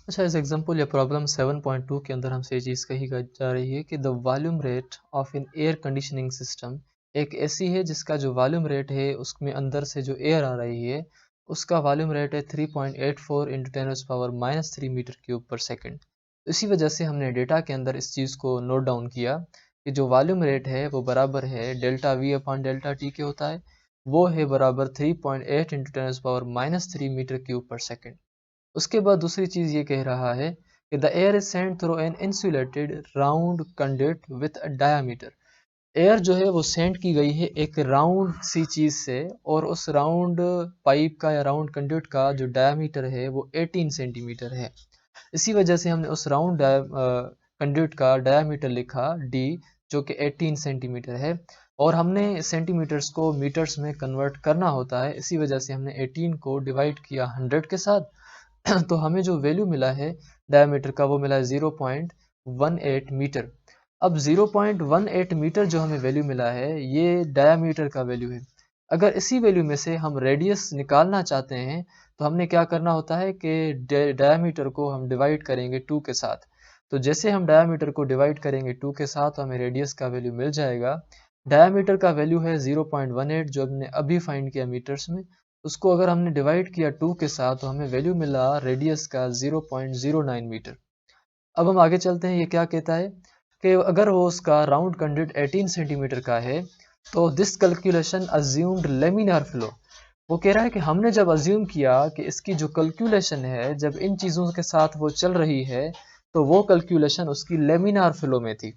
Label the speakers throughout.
Speaker 1: अच्छा, इस एग्जांपल या प्रॉब्लम 7.2 के अंदर हमसे ये चीज़ कही जा रही है कि the volume rate of an air conditioning system एक ऐसी है जिसका जो वॉल्यूम रेट है उसमें अंदर से जो एयर आ रही है उसका वॉल्यूम रेट है 3.84 इंटू 10⁻³ मीटर क्यूब पर सेकेंड। इसी वजह से हमने डेटा के अंदर इस चीज़ को नोट डाउन किया कि जो वॉल्यूम रेट है वो बराबर है delta we upon delta T के होता है, वो है बराबर 3.8 इंटू 10⁻³ मीटर क्यूब पर सेकेंड। उसके बाद दूसरी चीज़ ये कह रहा है कि the air is sent through an insulated round conduct with a diameter. Air जो है वो सेंड की गई है एक राउंड सी चीज़ से, और उस राउंड पाइप का या राउंड कंडक्ट का जो डायामीटर है वो 18 सेंटीमीटर है। इसी वजह से हमने उस राउंड कंडक्ट का डायामीटर लिखा डी, जो कि 18 सेंटीमीटर है, और हमने सेंटीमीटर्स को मीटर्स में कन्वर्ट करना होता है। इसी वजह से हमने 18 को डिवाइड किया 100 के साथ। तो हमें जो वैल्यू मिला है डायमीटर का वो मिला है 0.18 मीटर। अब 0.18 मीटर जो हमें वैल्यू मिला है ये डायमीटर का वैल्यू है। अगर इसी वैल्यू में से हम रेडियस निकालना चाहते हैं तो हमने क्या करना होता है कि डायमीटर को हम डिवाइड करेंगे 2 के साथ। तो जैसे हम डायमीटर को डिवाइड करेंगे 2 के साथ तो हमें रेडियस का वैल्यू मिल जाएगा। डायमीटर का वैल्यू है 0.18 जो हमने अभी फाइंड किया मीटर्स में। उसको अगर हमने डिवाइड किया 2 के साथ तो हमें वैल्यू मिला रेडियस का 0.09 मीटर। अब हम आगे चलते हैं, ये क्या कहता है कि अगर वो उसका राउंड कंडक्ट 18 सेंटीमीटर का है तो this calculation assumed laminar flow. वो कह रहा है कि हमने जब अज्यूम किया कि इसकी जो कैलकुलेशन है जब इन चीज़ों के साथ वो चल रही है तो वो कैलकुलेशन उसकी लेमिनार फ्लो में थी।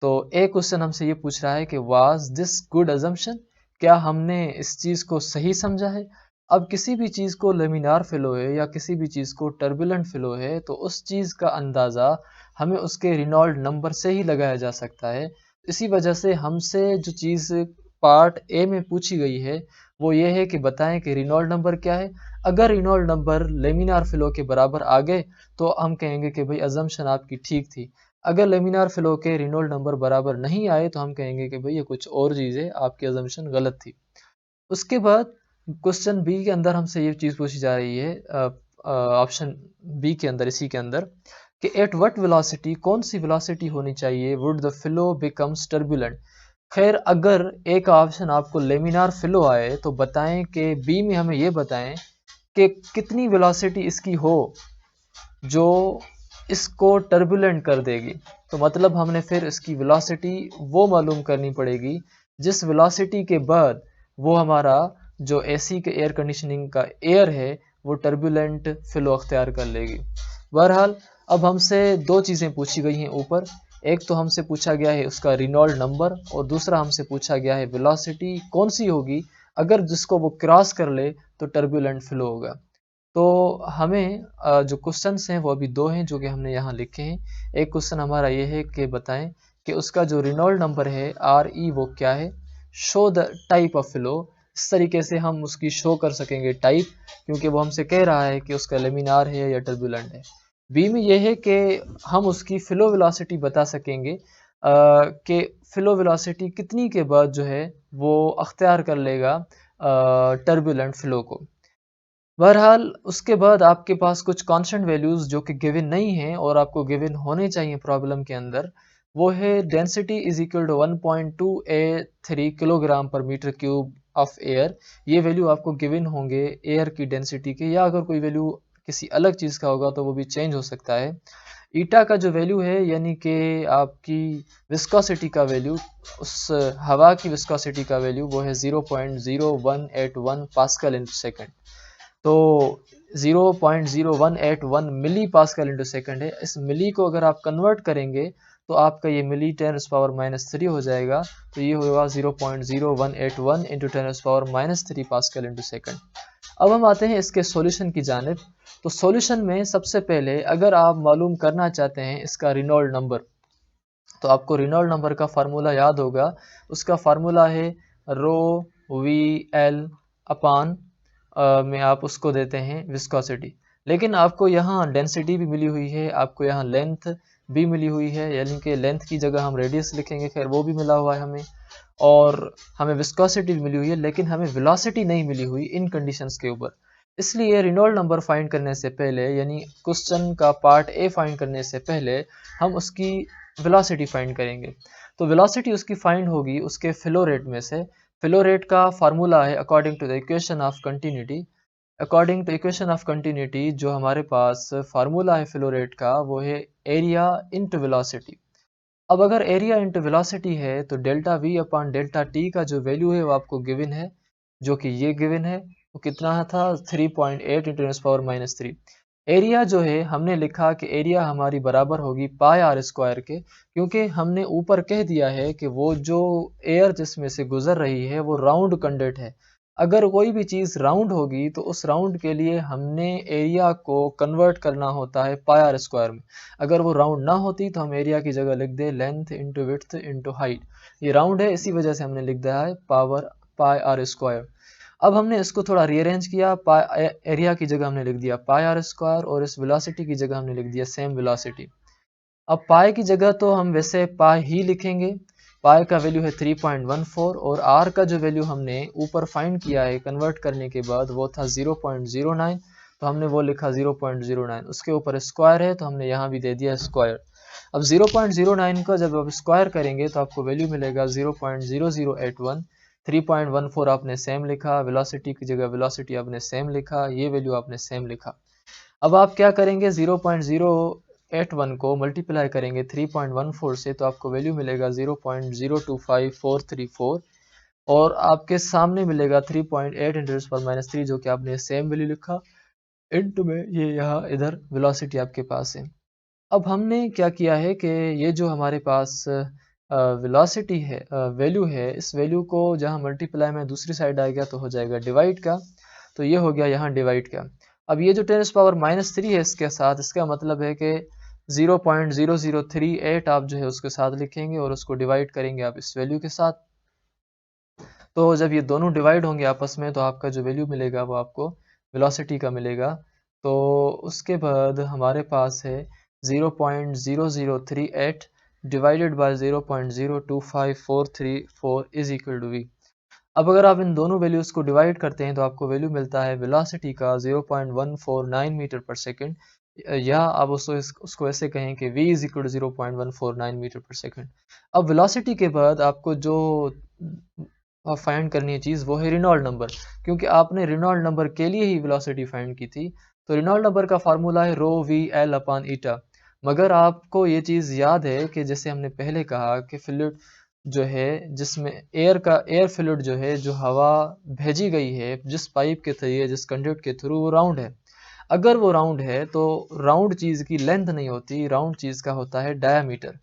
Speaker 1: तो एक क्वेश्चन हमसे ये पूछ रहा है कि वाज दिस गुड अजम्पशन, क्या हमने इस चीज़ को सही समझा है। अब किसी भी चीज़ को लेमिनार फ्लो है या किसी भी चीज़ को टर्बुलेंट फ्लो है तो उस चीज़ का अंदाज़ा हमें उसके रिनॉल्ड नंबर से ही लगाया जा सकता है। इसी वजह से हमसे जो चीज़ पार्ट ए में पूछी गई है वो ये है कि बताएं कि रिनॉल्ड नंबर क्या है। अगर रिनॉल्ड नंबर लेमिनार फ्लो के बराबर आ गए तो हम कहेंगे कि भाई अजम्पशन आपकी ठीक थी। अगर लेमिनार फ्लो के रिनॉल्ड नंबर बराबर नहीं आए तो हम कहेंगे कि भाई ये कुछ और चीज़ है, आपकी अजम्पशन गलत थी। उसके बाद क्वेश्चन बी के अंदर हमसे ये चीज़ पूछी जा रही है, ऑप्शन बी के अंदर, इसी के अंदर, कि एट व्हाट वेलोसिटी, कौन सी वेलोसिटी होनी चाहिए would the flow becomes turbulent. खैर अगर एक ऑप्शन आपको लेमिनार फ्लो आए तो बताएं कि बी में हमें ये बताएं कि कितनी वेलोसिटी इसकी हो जो इसको टर्बुलेंट कर देगी। तो मतलब हमने फिर इसकी वेलोसिटी वो मालूम करनी पड़ेगी जिस वेलोसिटी के बाद वो हमारा जो एसी के एयर कंडीशनिंग का एयर है वो टर्बुलेंट फ्लो अख्तियार कर लेगी। बहरहाल अब हमसे दो चीज़ें पूछी गई हैं ऊपर। एक तो हमसे पूछा गया है उसका रिनॉल्ड नंबर और दूसरा हमसे पूछा गया है वेलोसिटी कौन सी होगी अगर जिसको वो क्रॉस कर ले तो टर्बुलेंट फ्लो होगा। तो हमें जो क्वेश्चंस हैं वो अभी दो हैं जो कि हमने यहाँ लिखे हैं। एक क्वेश्चन हमारा ये है कि बताएं कि उसका जो रिनॉल्ड नंबर है आर ई वो क्या है। Show the type of flow, इस तरीके से हम उसकी शो कर सकेंगे टाइप, क्योंकि वो हमसे कह रहा है कि उसका लेमिनार है या टर्बुलेंट है। बी में ये है कि हम उसकी फ्लो वेलोसिटी बता सकेंगे कि फ्लो वेलोसिटी कितनी के बाद जो है वो अख्तियार कर लेगा टर्बुलेंट फ्लो को। बहरहाल उसके बाद आपके पास कुछ कांस्टेंट वैल्यूज़ जो कि गिवन नहीं हैं और आपको गिवन होने चाहिए प्रॉब्लम के अंदर, वो है density is equal to 1.283 kilogram per metre cube of air. ये वैल्यू आपको गिवन होंगे एयर की डेंसिटी के, या अगर कोई वैल्यू किसी अलग चीज़ का होगा तो वो भी चेंज हो सकता है। ईटा का जो वैल्यू है यानी कि आपकी विस्कोसिटी का वैल्यू, उस हवा की विस्कोसिटी का वैल्यू वो है 0.0181 पास्कल इंटू सेकेंड। तो 0.0181 मिली पास्कल इंटू सेकेंड है। इस मिली को अगर आप कन्वर्ट करेंगे तो आपका ये मिली 10⁻³ हो जाएगा। तो ये होगा 0.0181 इंटू 10⁻³ पास्कल इंटू सेकेंड। अब हम आते हैं इसके सॉल्यूशन की जानिब। तो सॉल्यूशन में सबसे पहले अगर आप मालूम करना चाहते हैं इसका रिनॉल्ड नंबर, तो आपको रिनॉल्ड नंबर का फार्मूला याद होगा। उसका फार्मूला है रो वी एल अपान में आप उसको देते हैं विस्कोसिटी। लेकिन आपको यहाँ डेंसिटी भी मिली हुई है, आपको यहाँ लेंथ भी मिली हुई है, यानी कि लेंथ की जगह हम रेडियस लिखेंगे, खैर वो भी मिला हुआ है हमें, और हमें विस्कोसिटी भी मिली हुई है, लेकिन हमें वेलोसिटी नहीं मिली हुई इन कंडीशंस के ऊपर। इसलिए रिनॉल्ड नंबर फाइंड करने से पहले, यानी क्वेश्चन का पार्ट ए फाइंड करने से पहले हम उसकी वेलोसिटी फाइंड करेंगे। तो वेलोसिटी उसकी फाइंड होगी उसके फ्लो रेट में से। फ्लो रेट का फार्मूला है according to the equation of continuity. According to equation of continuity जो हमारे पास फार्मूला है फ्लो रेट का, वो है एरिया इंटू वेलोसिटी। अब अगर एरिया इंटू वेलोसिटी है तो delta we upon delta T का जो वैल्यू है वो आपको गिवन है, जो कि ये गिवन है। वो कितना था? 3.8 into ten power minus 3। Area जो है हमने लिखा कि एरिया हमारी बराबर होगी पाई आर स्क्वायर के, क्योंकि हमने ऊपर कह दिया है कि वो जो एयर जिसमें से गुजर रही है वो राउंड कंडक्ट है। अगर कोई भी चीज़ राउंड होगी तो उस राउंड के लिए हमने एरिया को कन्वर्ट करना होता है पाई आर स्क्वायर में। अगर वो राउंड ना होती तो हम एरिया की जगह लिख दे length into width into height. ये राउंड है, इसी वजह से हमने लिख दिया है पावर पाई आर स्क्वायर। अब हमने इसको थोड़ा रीअरेंज किया, एरिया की जगह हमने लिख दिया पाई आर स्क्वायर और इस वेलोसिटी की जगह हमने लिख दिया सेम वेलोसिटी। अब पाई की जगह तो हम वैसे पाई ही लिखेंगे। पाई का वैल्यू है 3.14 और आर का जो वैल्यू हमने ऊपर फाइंड किया है कन्वर्ट करने के बाद वो था 0.09, तो हमने वो लिखा 0.09। उसके ऊपर स्क्वायर है तो हमने यहाँ भी दे दिया स्क्वायर। अब 0.09 का जब आप स्क्वायर करेंगे तो आपको वैल्यू मिलेगा 0.0081। 3.14 आपने सेम लिखा, वेलोसिटी की जगह वेलोसिटी आपने सेम लिखा, ये वैल्यू आपने सेम लिखा। अब आप क्या करेंगे? 0.081 को मल्टीप्लाई करेंगे 3.14 से तो आपको वैल्यू मिलेगा 0.025434 और आपके सामने मिलेगा 3.8 इंटू पर माइनस 3, जो कि आपने सेम वैल्यू लिखा। इंटू में ये यहाँ इधर वेलोसिटी आपके पास है। अब हमने क्या किया है कि ये जो हमारे पास वेलोसिटी है, वैल्यू है, इस वैल्यू को जहाँ मल्टीप्लाई में दूसरी साइड आएगा तो हो जाएगा डिवाइड का, तो ये हो गया यहाँ डिवाइड का। अब ये जो 10 पावर माइनस 3 है इसके साथ, इसका मतलब है कि 0.0038 आप जो है उसके साथ लिखेंगे और उसको डिवाइड करेंगे आप इस वैल्यू के साथ। तो जब ये दोनों डिवाइड होंगे आपस में तो आपका जो वैल्यू मिलेगा वो आपको वेलोसिटी का मिलेगा। तो उसके बाद हमारे पास है 0.0038 divided by 0.025434 is equal to v. अब अगर आप इन दोनों वैल्यूज़ को डिवाइड करते हैं तो आपको वैल्यू मिलता है वेलोसिटी का 0.149 मीटर पर सेकेंड, या आप उसको ऐसे कहें कि v is equal to 0.149 metre per second. अब वेलोसिटी के बाद आपको जो फाइंड करनी है चीज़ वो है रिनॉल्ड नंबर, क्योंकि आपने रिनॉल्ड नंबर के लिए ही वेलोसिटी फाइंड की थी। तो रिनॉल्ड नंबर का फार्मूला है रो वी एल अपॉन ईटा। मगर आपको ये चीज़ याद है कि जैसे हमने पहले कहा कि फ्लूइड जो है जिसमें एयर फ्लूइड जो है, जो हवा भेजी गई है जिस पाइप के थ्रू, जिस कंडक्ट के थ्रू, वो राउंड है। अगर वो राउंड है तो राउंड चीज़ की लेंथ नहीं होती, राउंड चीज़ का होता है डायामीटर।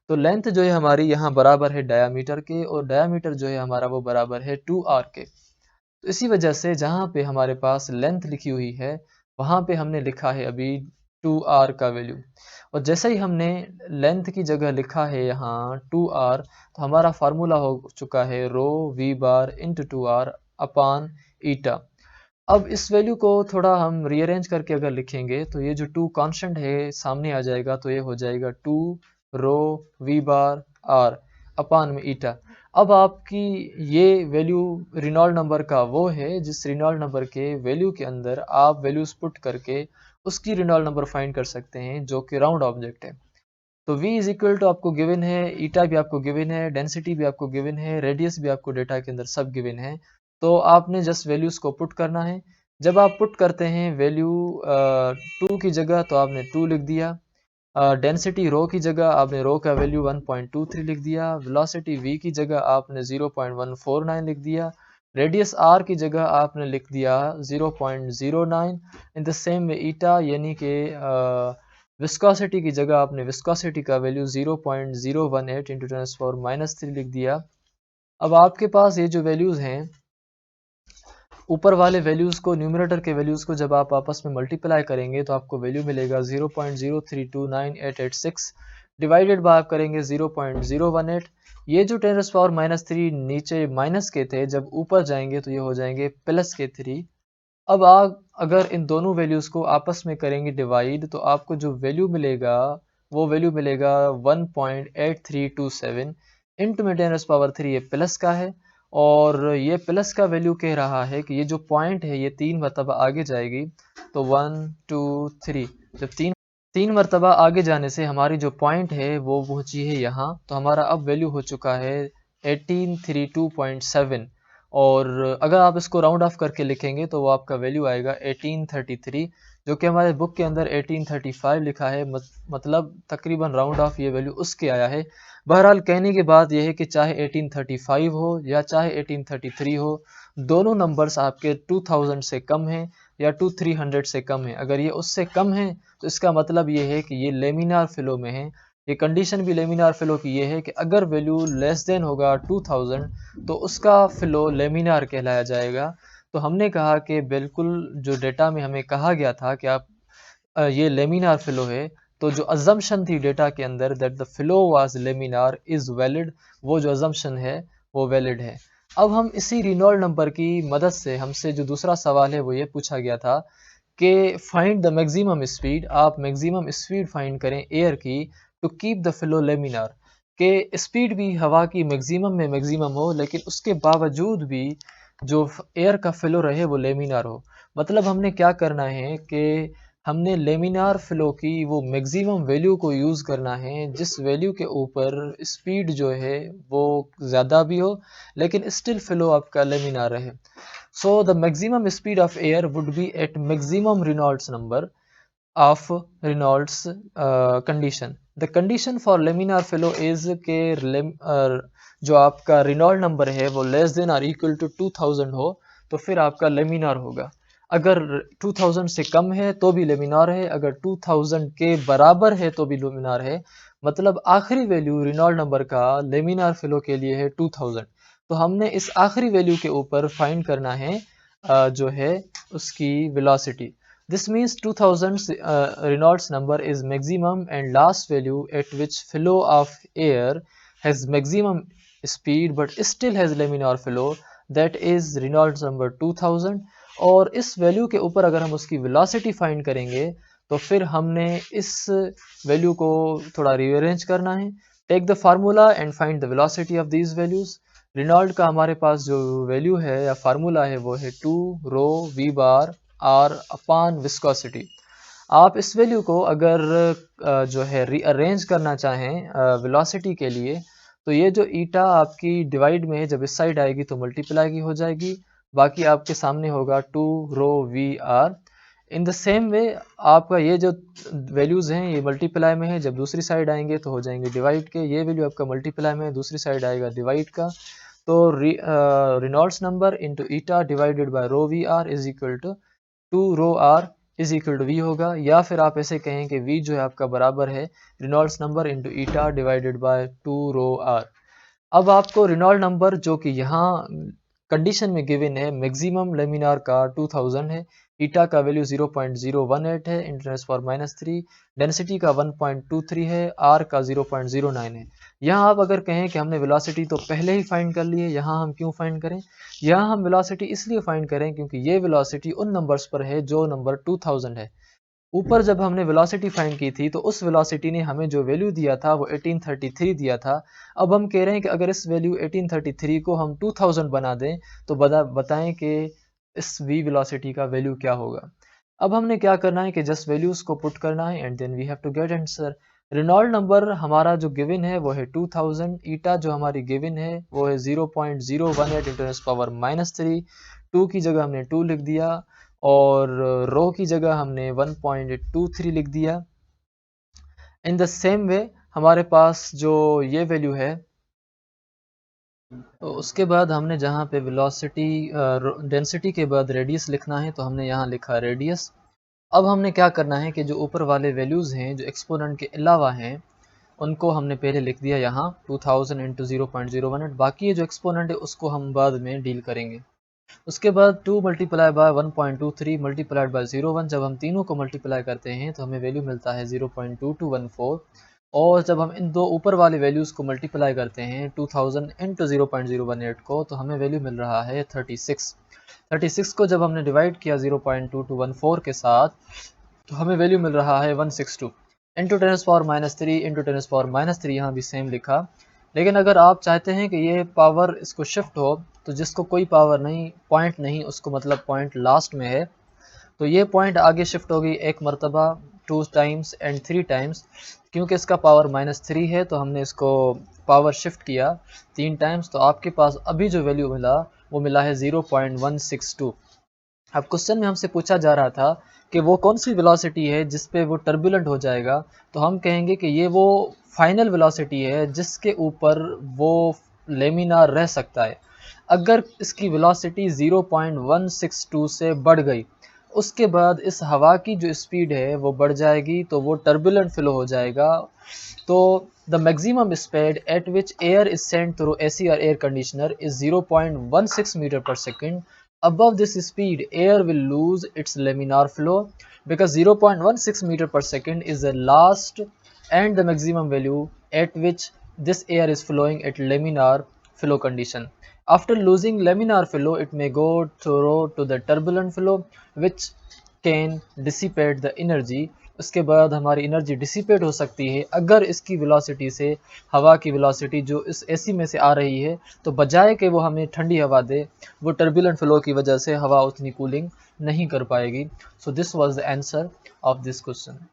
Speaker 1: तो लेंथ जो है हमारी यहाँ बराबर है डायामीटर के, और डायामीटर जो है हमारा वो बराबर है 2r के। तो इसी वजह से जहाँ पे हमारे पास लेंथ लिखी हुई है वहाँ पे हमने लिखा है अभी 2r का वैल्यू। और जैसे ही हमने लेंथ की जगह लिखा है यहाँ 2r, तो हमारा फार्मूला हो चुका है रो वी बार इंटू 2r अपान ईटा। अब इस वैल्यू को थोड़ा हम रीअरेंज करके अगर लिखेंगे तो ये जो 2 कांस्टेंट है सामने आ जाएगा, तो ये हो जाएगा 2 रो वी बार आर अपान में ईटा। अब आपकी ये वैल्यू रिनॉल्ड नंबर का वो है जिस रिनॉल्ड नंबर के वैल्यू के अंदर आप वैल्यूज पुट करके उसकी रिनॉल्ड नंबर फाइंड कर सकते हैं, जो कि राउंड ऑब्जेक्ट है। तो v इज इक्वल टू आपको गिवन है, ईटा भी आपको गिवन है, डेंसिटी भी आपको गिवन है, रेडियस भी आपको डेटा के अंदर सब गिवन है। तो आपने जस्ट वैल्यूज को पुट करना है। जब आप पुट करते हैं वैल्यू 2 की जगह तो आपने 2 लिख दिया, डेंसिटी रो की जगह आपने रो का वैल्यू 1.23 लिख दिया, वेलोसिटी v की जगह आपने 0.149 लिख दिया, रेडियस r की जगह आपने लिख दिया 0.09। इन द सेम वे ईटा यानी कि विस्कोसिटी की जगह आपने विस्कोसिटी का value 0.018 into ten power minus 3 लिख दिया। अब आपके पास ये जो वैल्यूज़ हैं, ऊपर वाले वैल्यूज़ को, न्यूमरेटर के वैल्यूज़ को जब आप आपस में मल्टीप्लाई करेंगे तो आपको वैल्यू मिलेगा 0.0329886 डिवाइडेड बाय आप करेंगे 0.018। ये जो 10 पावर माइनस 3 नीचे माइनस के थे, जब ऊपर जाएंगे तो ये हो जाएंगे प्लस के 3। अब आप अगर इन दोनों वैल्यूज़ को आपस में करेंगे डिवाइड तो आपको जो वैल्यू मिलेगा वो वैल्यू मिलेगा 1.8327 इंटू में 10 पावर 3 ये प्लस का है और ये प्लस का वैल्यू कह रहा है कि ये जो पॉइंट है ये 3 मरतबा आगे जाएगी। तो 1 2 3, जब तीन मरतबा आगे जाने से हमारी जो पॉइंट है वो पहुंची है यहाँ। तो हमारा अब वैल्यू हो चुका है 1832.7। और अगर आप इसको राउंड ऑफ करके लिखेंगे तो वो आपका वैल्यू आएगा 1833, जो कि हमारे बुक के अंदर 1835 लिखा है। मतलब तकरीबन राउंड ऑफ ये वैल्यू उसके आया है। बहरहाल कहने की बात यह है कि चाहे 1835 हो या चाहे 1833 हो, दोनों नंबर्स आपके 2000 से कम हैं या 2300 से कम है। अगर ये उससे कम है तो इसका मतलब ये है कि ये लेमिनार फ्लो में है। ये कंडीशन भी लेमिनार फ्लो की ये है कि अगर वैल्यू लेस देन होगा 2000 तो उसका फ्लो लेमिनार कहलाया जाएगा। तो हमने कहा कि बिल्कुल जो डेटा में हमें कहा गया था कि आप ये लेमिनार फ्लो है, तो जो अजम्पशन थी डेटा के अंदर that the flow was laminar is valid, वो जो अजम्पशन है वो वैलिड है। अब हम इसी रिनॉल्ड नंबर की मदद से हमसे जो दूसरा सवाल है वो ये पूछा गया था कि फाइंड द मैक्सिमम स्पीड, आप मैक्सिमम स्पीड फाइंड करें एयर की to keep the flow laminar, के स्पीड भी हवा की मैक्सिमम में मैक्सिमम हो लेकिन उसके बावजूद भी जो एयर का फ्लो रहे वो लेमिनार हो। मतलब हमने क्या करना है कि हमने लेमिनार फ्लो की वो मैक्सिमम वैल्यू को यूज़ करना है जिस वैल्यू के ऊपर स्पीड जो है वो ज़्यादा भी हो लेकिन स्टिल फ्लो आपका लेमिनार रहे। So the maximum speed of air would be at maximum Reynolds number of Reynolds condition. The condition for laminar flow is के जो आपका रेनॉल्ड नंबर है वो लेस देन और इक्वल टू 2000 हो तो फिर आपका लेमिनार होगा। अगर 2000 से कम है तो भी लेमिनार है, अगर 2000 के बराबर है तो भी लेमिनार है। मतलब आखिरी वैल्यू रेनॉल्ड नंबर का लेमिनार फ्लो के लिए है 2000। तो हमने इस आखिरी वैल्यू के ऊपर फाइंड करना है जो है उसकी velocity. This means 2000 Reynolds number is maximum and last value at which flow of air has maximum speed but still has laminar flow, that is Reynolds number 2000। और इस वैल्यू के ऊपर अगर हम उसकी वेलोसिटी फाइंड करेंगे तो फिर हमने इस वैल्यू को थोड़ा रीअरेंज करना है। Take the formula and find the velocity of these values. Reynold का हमारे पास जो वैल्यू है या फार्मूला है वो है 2 rho V bar R upon viscosity. आप इस वैल्यू को अगर जो है रीअरेंज करना चाहें वेलोसिटी के लिए तो ये जो ईटा आपकी डिवाइड में है जब इस साइड आएगी तो मल्टीप्लाई की हो जाएगी, बाकी आपके सामने होगा 2 rho we R. In the same way आपका ये जो वैल्यूज़ हैं ये मल्टीप्लाई में है, जब दूसरी साइड आएंगे तो हो जाएंगे डिवाइड के। ये वैल्यू आपका मल्टीप्लाई में है, दूसरी साइड आएगा डिवाइड का। तो Reynolds number into eta divided by rho we r is equal to 2 rho r is equal to v होगा। या फिर आप ऐसे कहें कि वी जो है आपका बराबर है Reynolds number into eta divided by 2 rho r. अब आपको रेनॉल्ड नंबर जो कि यहाँ कंडीशन में गिवन है मैक्सिमम लेमिनार का 2000 है, ईटा का वैल्यू 0.018 है इंटू फॉर -3, डेंसिटी का 1.23 है, आर का 0.09 है। यहाँ आप अगर कहें कि हमने वेलोसिटी तो पहले ही फाइंड कर ली है, यहाँ हम क्यों फाइंड करें? यहाँ हम वेलोसिटी इसलिए फाइंड करें क्योंकि ये वेलोसिटी उन नंबर्स पर है जो नंबर 2000 है। ऊपर जब हमने वेलोसिटी फाइंड की थी तो उस वेलोसिटी ने हमें जो वैल्यू दिया था वो 1833 दिया था। अब हम कह रहे हैं कि अगर इस वैल्यू 1833 को हम 2000 बना दें तो बताएं कि इस v वेलोसिटी का वैल्यू क्या होगा। अब हमने क्या करना है कि जस्ट वैल्यूज को पुट करना है and then we have to get answer. Reynold number हमारा जो गिवन है वो है 2000, ईटा जो हमारी गिवन है वो है 0.018 इंटू पावर -3, 2 की जगह हमने 2 लिख दिया और रो की जगह हमने 1.23 लिख दिया। इन द सेम वे हमारे पास जो ये वैल्यू है तो उसके बाद हमने जहाँ पे वेलोसिटी डेंसिटी के बाद रेडियस लिखना है तो हमने यहाँ लिखा रेडियस। अब हमने क्या करना है कि जो ऊपर वाले वैल्यूज़ हैं जो एक्सपोनेंट के अलावा हैं उनको हमने पहले लिख दिया यहाँ 2000 इंटू 0.018, बाकी ये जो एक्सपोनेंट है उसको हम बाद में डील करेंगे। उसके बाद 2 मल्टीप्लाई बाय 1.23 मल्टीप्लाइड बाय 01, जब हम तीनों को मल्टीप्लाई करते हैं तो हमें वैल्यू मिलता है 0.2214। और जब हम इन दो ऊपर वाले वैल्यूज़ को मल्टीप्लाई करते हैं 2000 इंटू 0.018 को तो हमें वैल्यू मिल रहा है 36। 36 को जब हमने डिवाइड किया 0.2214 के साथ तो हमें वैल्यू मिल रहा है 162 इंटू 10⁻³ इंटू 10⁻³ यहाँ भी सेम लिखा। लेकिन अगर आप चाहते हैं कि ये पावर इसको शिफ्ट हो तो जिसको कोई पावर नहीं, पॉइंट नहीं, उसको मतलब पॉइंट लास्ट में है, तो ये पॉइंट आगे शिफ्ट होगी एक मरतबा, 2 टाइम्स एंड 3 टाइम्स। क्योंकि इसका पावर -3 है तो हमने इसको पावर शिफ्ट किया 3 टाइम्स, तो आपके पास अभी जो वैल्यू मिला वो मिला है 0.162। अब क्वेश्चन में हमसे पूछा जा रहा था कि वो कौन सी वेलोसिटी है जिस पे वो टर्बुलेंट हो जाएगा, तो हम कहेंगे कि ये वो फाइनल वेलोसिटी है जिसके ऊपर वो लेमिनार रह सकता है। अगर इसकी वेलोसिटी 0.162 से बढ़ गई, उसके बाद इस हवा की जो स्पीड है वो बढ़ जाएगी, तो वो टर्बुलेंट फ्लो हो जाएगा। तो the maximum speed at which air is sent through AC और air conditioner is 0.16 metre per second. Above this speed, air will lose its laminar flow because 0.16 meter per second is the last and the maximum value at which this air is flowing at laminar flow condition. After losing laminar flow, it may go through to the turbulent flow, which can dissipate the energy. उसके बाद हमारी energy dissipate हो सकती है अगर इसकी velocity से हवा की वेलोसिटी जो इस एसी में से आ रही है, तो बजाय कि वो हमें ठंडी हवा दे, वो टर्बुलेंट फ्लो की वजह से हवा उतनी कूलिंग नहीं कर पाएगी। So this was the answer of this question.